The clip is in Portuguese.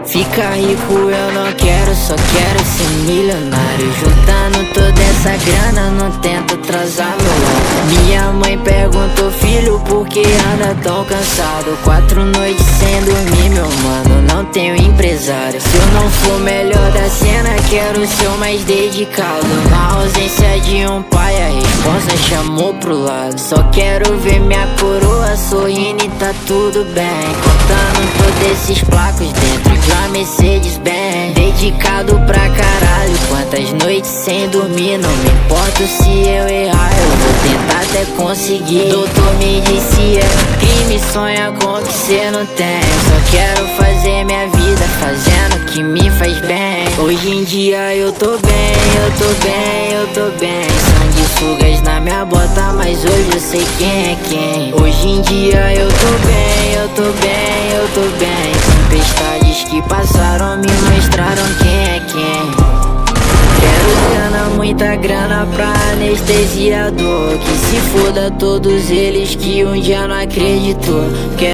Ficar rico eu não quero, só quero ser milionário. Juntando toda essa grana, não tento atrasar meu lado. Minha mãe perguntou, filho, por que anda tão cansado? 4 noites sem dormir, meu mano, não tenho empresário. Se eu não for o melhor da cena, quero ser o mais dedicado. Na ausência de um pai, a responsa chamou pro lado. Só quero ver minha coroa sorrindo e tá tudo bem. Contando todos esses placos dentro de uma Mercedes-Benz. Dedicado pra caralho, quantas noites sem dormir. Não me importo se eu errar, eu vou tentar até conseguir. Doutor me disse, crime, sonha com o que cê não tem. Só quero fazer minha vida fazendo o que me faz bem. Hoje em dia eu tô bem, eu tô bem, eu tô bem. Sanguessugas na minha bota, mas hoje eu sei quem é quem. Hoje em dia eu tô bem, eu tô bem, eu tô bem. Tempestades que passaram me mostraram quem é quem. Quero grana, muita grana pra anestesiador. Que se foda todos eles que um dia não acreditou.